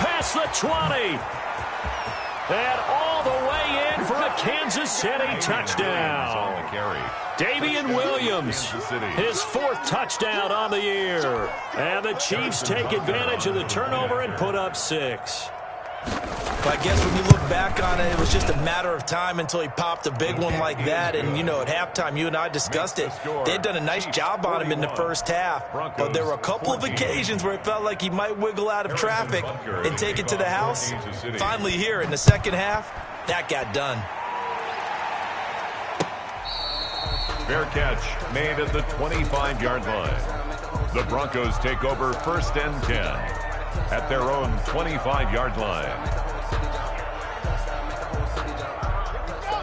Past the 20. And all the way in for a Kansas City touchdown. Damian Williams, his 4th touchdown on the year. And the Chiefs take advantage of the turnover and put up 6. But I guess when you look back on it, it was just a matter of time until he popped a big one like that. And, you know, at halftime, you and I discussed it. They had done a nice job on him in the first half. But there were a couple of occasions where it felt like he might wiggle out of traffic and take it to the house. Finally here in the second half, that got done. Fair catch made at the 25-yard line. The Broncos take over 1st and 10 at their own 25-yard line.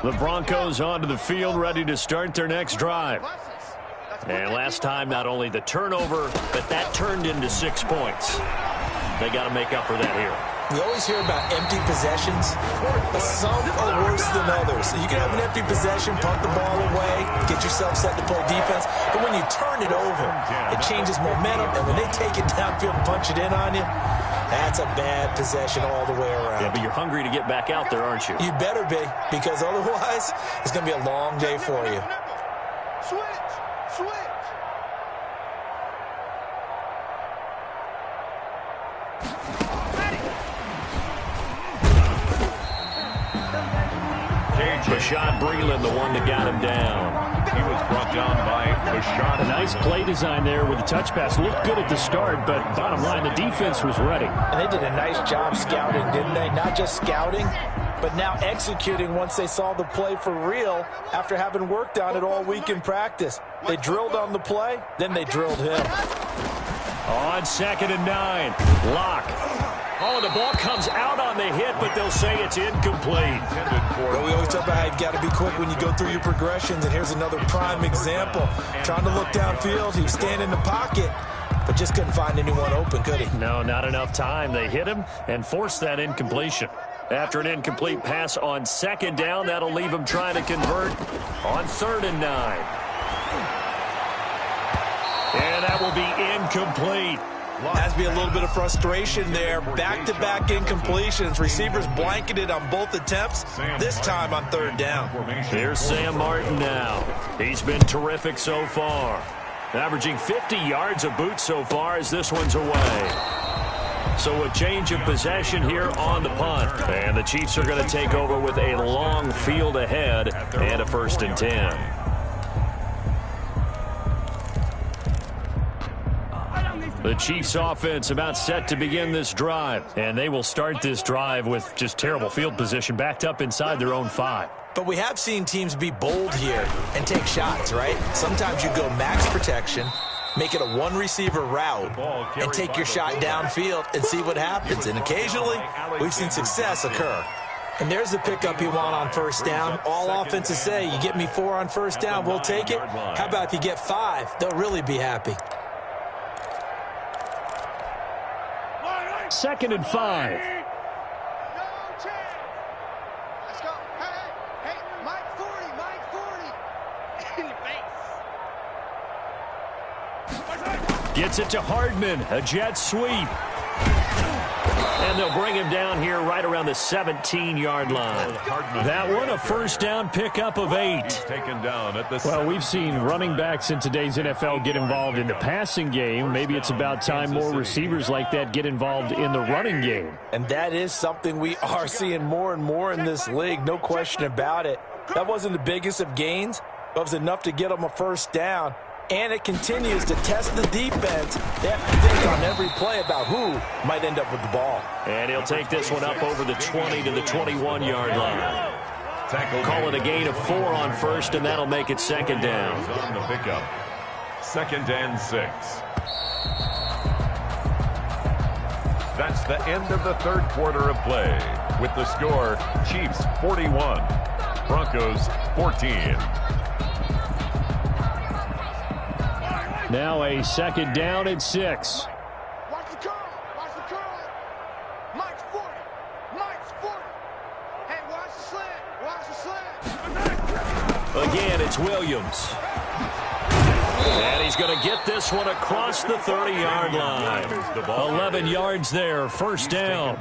The Broncos onto the field, ready to start their next drive. And last time, not only the turnover, but that turned into 6 points. They got to make up for that here. We always hear about empty possessions, but some are worse than others. You can have an empty possession, punt the ball away, get yourself set to play defense, but when you turn it over, it changes momentum, and when they take it downfield and punch it in on you, that's a bad possession all the way around. Yeah, but you're hungry to get back out there, aren't you? You better be, because otherwise, it's going to be a long day for you. Switch! Rashad Breeland, the one that got him down. He was brought down by Rashad. A nice play design there with the touch pass. Looked good at the start, but bottom line, the defense was ready. And they did a nice job scouting, didn't they? Not just scouting, but now executing once they saw the play for real after having worked on it all week in practice. They drilled on the play, then they drilled him. On 2nd and 9, Locke. Oh, the ball comes out on the hit, but they'll say it's incomplete. Well, we always talk about how you've got to be quick when you go through your progressions, and here's another prime example. Trying to look downfield, he was standing in the pocket, but just couldn't find anyone open, could he? No, not enough time. They hit him and forced that incompletion. After an incomplete pass on 2nd down, that'll leave him trying to convert on 3rd and 9. And that will be incomplete. Has to be a little bit of frustration there. Back-to-back incompletions. Receivers blanketed on both attempts, this time on 3rd down. Here's Sam Martin now. He's been terrific so far. Averaging 50 yards a boot so far as this one's away. So a change of possession here on the punt. And the Chiefs are going to take over with a long field ahead and a 1st and 10. The Chiefs offense about set to begin this drive. And they will start this drive with just terrible field position backed up inside their own 5. But we have seen teams be bold here and take shots, right? Sometimes you go max protection, make it a one-receiver route, and take your shot downfield and see what happens. And occasionally, we've seen success occur. And there's the pickup you want on 1st down. All offenses say, you get me 4 on 1st down, we'll take it. How about if you get 5? They'll really be happy. 2nd and 5. No chance. Let's go. Hey, Mike 40, Mike 40. In your face. Gets it to Hardman, a jet sweep. And they'll bring him down here right around the 17-yard line. That one, a 1st down pickup of 8. Well, we've seen running backs in today's NFL get involved in the passing game. Maybe it's about time more receivers like that get involved in the running game. And that is something we are seeing more and more in this league, no question about it. That wasn't the biggest of gains, but it was enough to get them a 1st down. And it continues to test the defense. They have to think on every play about who might end up with the ball. And he'll take this one up over the 20 to the 21-yard line. Call it a gain of 4 on 1st, and that'll make it 2nd down. On the pickup. 2nd and 6. That's the end of the 3rd quarter of play. With the score, Chiefs 41, Broncos 14. Now a 2nd down and 6. Watch the curl. Watch the curl. Mike's 40. Mike's 40. Hey, watch the slant. Watch the slant. Again, it's Williams. And he's going to get this one across the 30-yard line. 11 yards there, 1st down.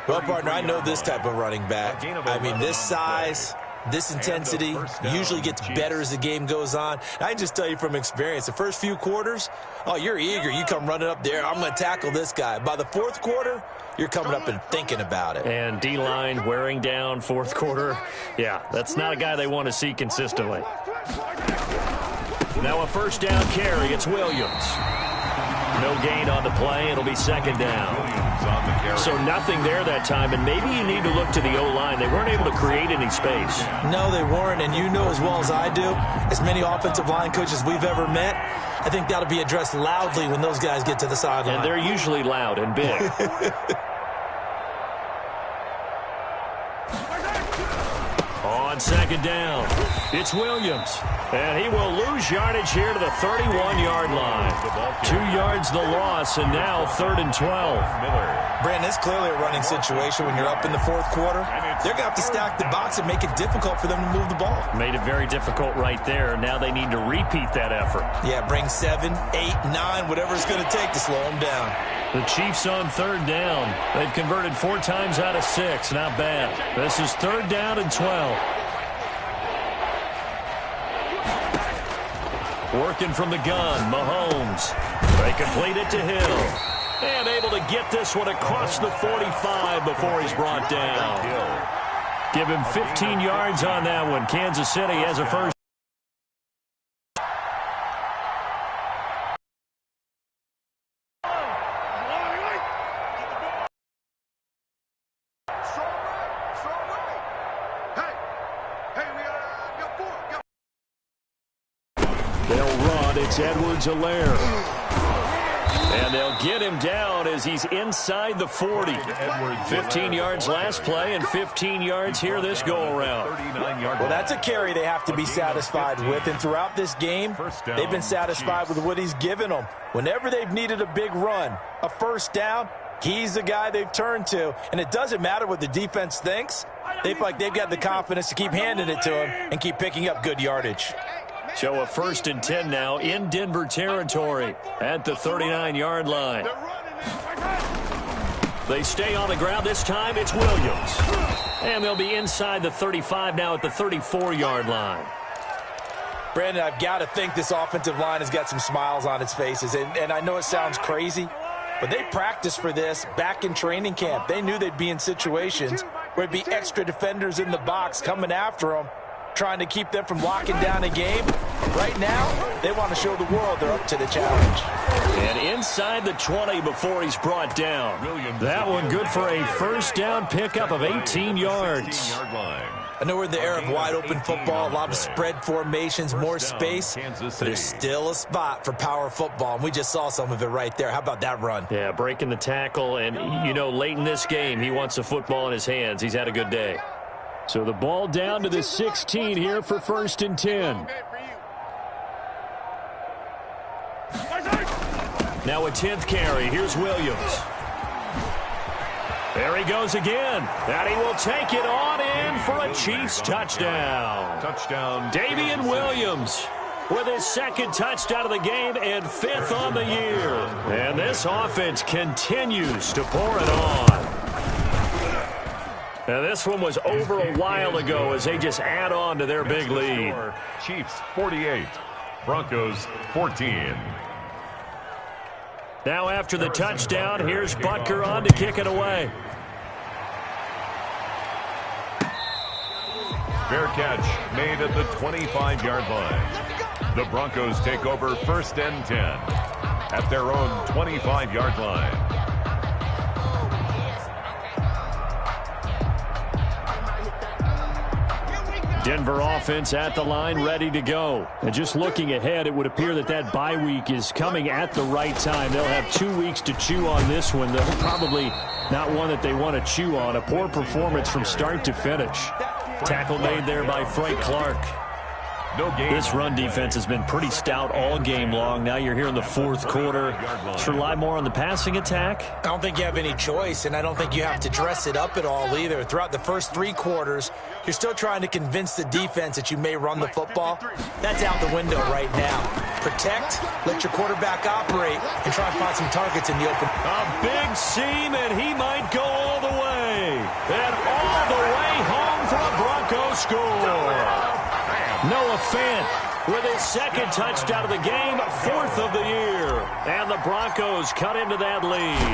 Well, partner, I know this type of running back. I mean, this size, this intensity usually gets better as the game goes on. I can just tell you from experience, the first few quarters, oh, you're eager. You come running up there, I'm going to tackle this guy. By the 4th quarter, you're coming up and thinking about it. And D-line wearing down 4th quarter. Yeah, that's not a guy they want to see consistently. Now a 1st down carry. It's Williams. No gain on the play. It'll be 2nd down. So nothing there that time, and maybe you need to look to the O-line. They weren't able to create any space. No, they weren't, and you know as well as I do, as many offensive line coaches we've ever met, I think that'll be addressed loudly when those guys get to the sideline. And they're usually loud and big. On 2nd down, it's Williams. And he will lose yardage here to the 31-yard line. 2 yards the loss, and now 3rd and 12. Brandon, it's clearly a running situation when you're up in the 4th quarter. They're going to have to stack the box and make it difficult for them to move the ball. Made it very difficult right there. Now they need to repeat that effort. Yeah, bring 7, 8, 9, whatever it's going to take to slow them down. The Chiefs on 3rd down. They've converted 4 times out of 6. Not bad. This is 3rd down and 12. Working from the gun, Mahomes. They complete it to Hill. And able to get this one across the 45 before he's brought down. Give him 15 yards on that one. Kansas City has a first. They'll run. It's Edwards-Helaire. And they'll get him down as he's inside the 40. 15 yards last play and 15 yards here this go-around. Well, that's a carry they have to be satisfied with. And throughout this game, they've been satisfied with what he's given them. Whenever they've needed a big run, a first down, he's the guy they've turned to. And it doesn't matter what the defense thinks. They feel like they've got the confidence to keep handing it to him and keep picking up good yardage. So a 1st and 10 now in Denver territory at the 39-yard line. They stay on the ground. This time it's Williams. And they'll be inside the 35 now at the 34-yard line. Brandon, I've got to think this offensive line has got some smiles on its faces. And I know it sounds crazy, but they practiced for this back in training camp. They knew they'd be in situations where it'd be extra defenders in the box coming after them, trying to keep them from locking down a game. Right now, they want to show the world they're up to the challenge. And inside the 20 before he's brought down. That one good for a first down pickup of 18 yards. I know we're in the era of wide-open football, a lot of spread formations, more space, but there's still a spot for power football, and we just saw some of it right there. How about that run? Yeah, breaking the tackle, and, you know, late in this game, he wants the football in his hands. He's had a good day. So the ball down to the 16 here for 1st and 10. Now a 10th carry. Here's Williams. There he goes again. And he will take it on in for a Chiefs touchdown. Davian Williams with his 2nd touchdown of the game and 5th on the year. And this offense continues to pour it on. Now, this one was over a while ago as they just add on to their big lead. Chiefs 48, Broncos 14. Now after the touchdown, here's Butker on to kick it away. Fair catch made at the 25-yard line. The Broncos take over 1st and 10 at their own 25-yard line. Denver offense at the line, ready to go. And just looking ahead, it would appear that that bye week is coming at the right time. They'll have 2 weeks to chew on this one. They'll probably not one that they want to chew on. A poor performance from start to finish. Tackle made there by Frank Clark. This run defense has been pretty stout all game long. Now you're here in the 4th quarter. Let's rely more on the passing attack. I don't think you have any choice, and I don't think you have to dress it up at all either. Throughout the first 3 quarters, you're still trying to convince the defense that you may run the football. That's out the window right now. Protect, let your quarterback operate, and try and find some targets in the open. A big seam, and he might go all the way. And all the way home for a Broncos score. Noah Fant with his 2nd touchdown of the game, 4th of the year. And the Broncos cut into that lead.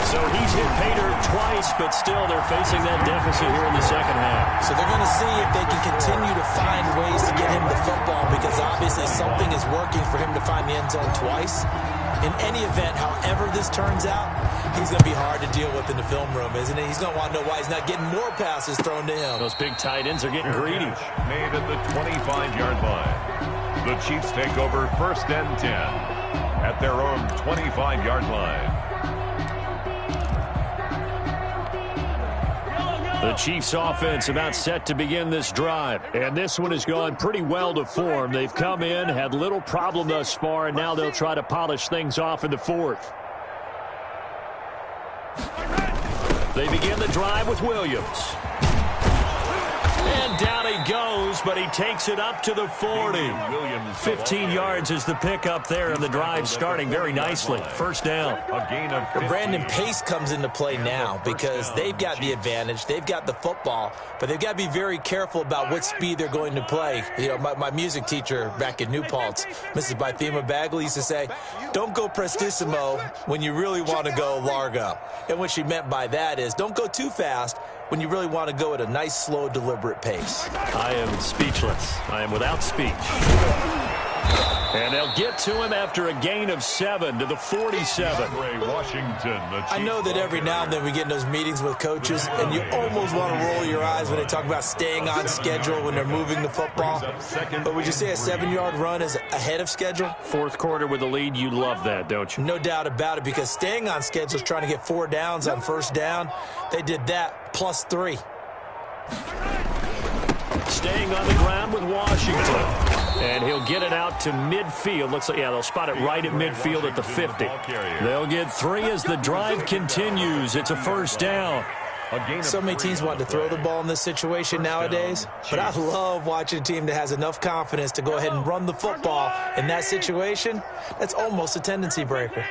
So he's hit pay dirt twice, but still they're facing that deficit here in the 2nd half. So they're going to see if they can continue to find ways to get him the football, because obviously something is working for him to find the end zone twice. In any event, however this turns out, he's going to be hard to deal with in the film room, isn't he? He's going to want to know why he's not getting more passes thrown to him. Those big tight ends are getting greedy. Made at the 25-yard line. The Chiefs take over 1st and 10 at their own 25-yard line. The Chiefs offense about set to begin this drive. And this one has gone pretty well to form. They've come in, had little problem thus far, and now they'll try to polish things off in the 4th. They begin the drive with Williams. And down he goes, but he takes it up to the 40. 15 yards is the pickup there, and the drive starting very nicely. First down. Brandon, pace comes into play now because they've got the advantage. They've got the football, but they've got to be very careful about what speed they're going to play. You know, my music teacher back in New Paltz, Mrs. Bythema Bagley, used to say, don't go prestissimo when you really want to go largo. And what she meant by that is don't go too fast when you really want to go at a nice, slow, deliberate pace. I am speechless. I am without speech. And they'll get to him after a gain of 7 to the 47. Washington, I know that every now and then we get in those meetings with coaches, and you almost want to roll your eyes when they talk about staying on schedule when they're moving the football. But would you say a 7-yard run is ahead of schedule? Fourth quarter with the lead, you love that, don't you? No doubt about it, because staying on schedule is trying to get 4 downs on first down. They did that, plus 3. Staying on the ground with Washington. And he'll get it out to midfield. Looks like, yeah, they'll spot it right at midfield at the 50. They'll get 3 as the drive continues. It's a first down. So many teams want to throw the ball in this situation nowadays, but I love watching a team that has enough confidence to go ahead and run the football in that situation. That's almost a tendency breaker.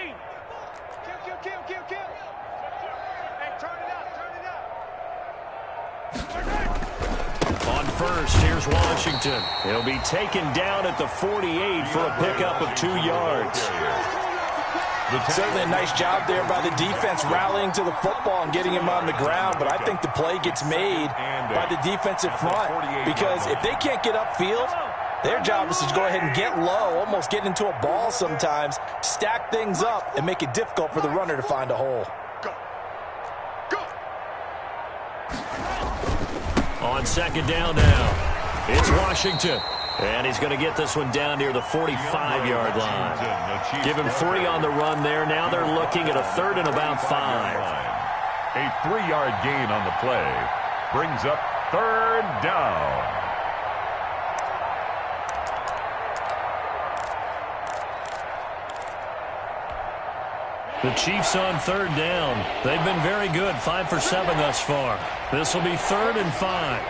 First, here's Washington. He'll be taken down at the 48 for a pickup of 2 yards. Certainly a nice job there by the defense rallying to the football and getting him on the ground, but I think the play gets made by the defensive front, because if they can't get upfield, their job is to go ahead and get low, almost get into a ball sometimes, stack things up, and make it difficult for the runner to find a hole. On second down now, it's Washington. And he's going to get this one down near the 45-yard line. Give him 3 on the run there. Now they're looking at a 3rd and about 5. A 3-yard gain on the play brings up 3rd down. The Chiefs on 3rd down. They've been very good, 5 for 7 thus far. This will be 3rd and 5.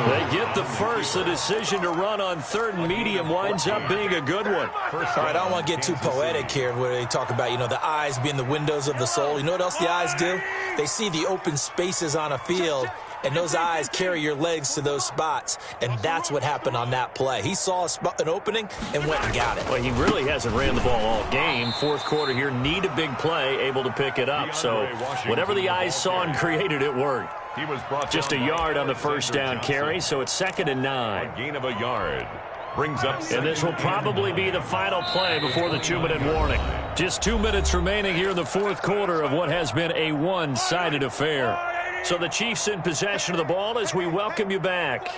They get the first. The decision to run on 3rd and medium winds up being a good one. All right, I don't want to get too poetic here where they talk about, the eyes being the windows of the soul. You know what else the eyes do? They see the open spaces on a field, and those eyes carry your legs to those spots, and that's what happened on that play. He saw an opening and went and got it. Well, he really hasn't ran the ball all game. Fourth quarter here, need a big play, able to pick it up. So whatever the eyes saw and created, it worked. He was brought just a yard on the first down carry, so it's 2nd and 9. A gain of a yard brings up. And this will probably be the final play before the 2-minute warning. Just 2 minutes remaining here in the fourth quarter of what has been a one-sided affair. So the Chiefs in possession of the ball as we welcome you back.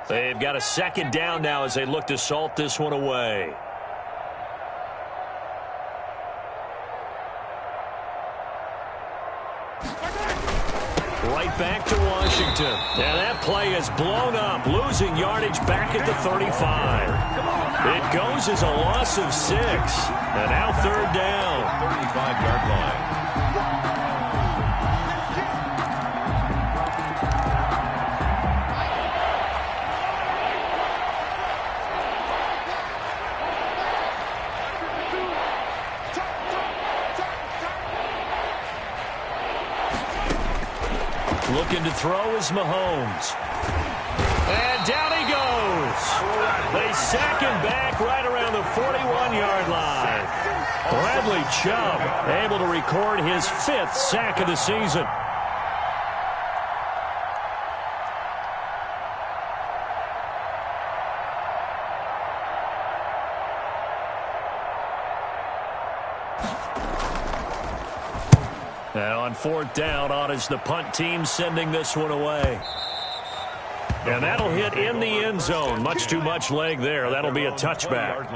They've got a 2nd down now as they look to salt this one away. Right back to Washington. Now that play is blown up, losing yardage back at the 35. It goes as a loss of 6. And now 3rd down. 35-yard line. Looking to throw is Mahomes. And down he goes. They sack him back right around the 41-yard line. Bradley Chubb able to record his 5th sack of the season. Now on 4th down, on is the punt team sending this one away. And that'll hit in the end zone. Much too much leg there. That'll be a touchback.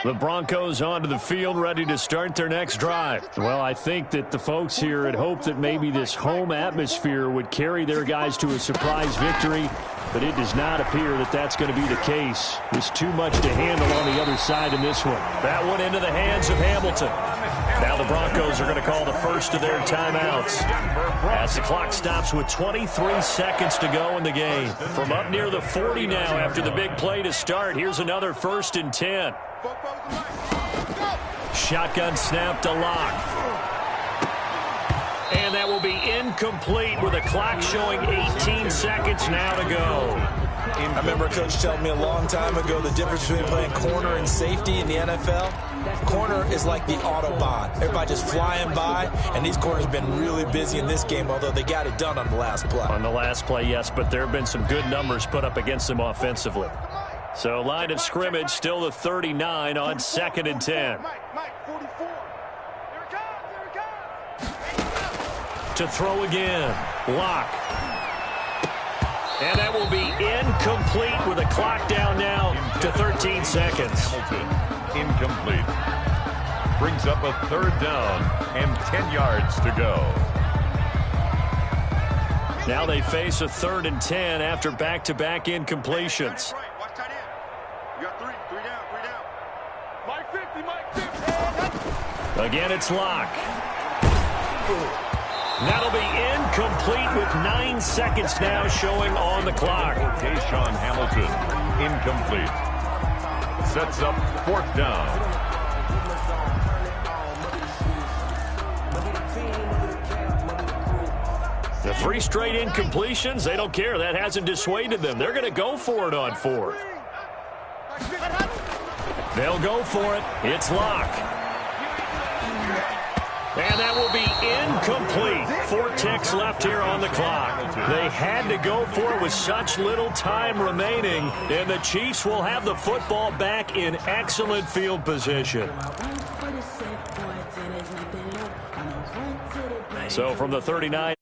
The Broncos onto the field, ready to start their next drive. Well, I think that the folks here had hoped that maybe this home atmosphere would carry their guys to a surprise victory, but it does not appear that that's going to be the case. There's too much to handle on the other side in this one. That one into the hands of Hamilton. Now the Broncos are going to call the first of their timeouts as the clock stops with 23 seconds to go in the game. From up near the 40 now after the big play to start, here's another 1st and 10. Shotgun snap to Lock. And that will be incomplete with a clock showing 18 seconds now to go. I remember Coach telling me a long time ago the difference between playing corner and safety in the NFL. Corner is like the Autobahn. Everybody just flying by, and these corners have been really busy in this game, although they got it done on the last play. On the last play, yes, but there have been some good numbers put up against them offensively. So line of scrimmage still the 39 on 2nd and 10. Mike, 44. Here it comes. To throw again. Lock. And that will be incomplete with a clock down now to 13 seconds. Hamilton, incomplete. Brings up a 3rd down and 10 yards to go. Now they face a 3rd and 10 after back-to-back incompletions. Watch tight end. You got three down. Mike 50. Again, it's Lock. That'll be incomplete with 9 seconds now showing on the clock. Deshaun Hamilton, incomplete. Sets up 4th down. The 3 straight incompletions, they don't care. That hasn't dissuaded them. They're going to go for it on 4th. They'll go for it. It's Lock. And that will be incomplete. 4 ticks left here on the clock. They had to go for it with such little time remaining, and the Chiefs will have the football back in excellent field position. So from the 39,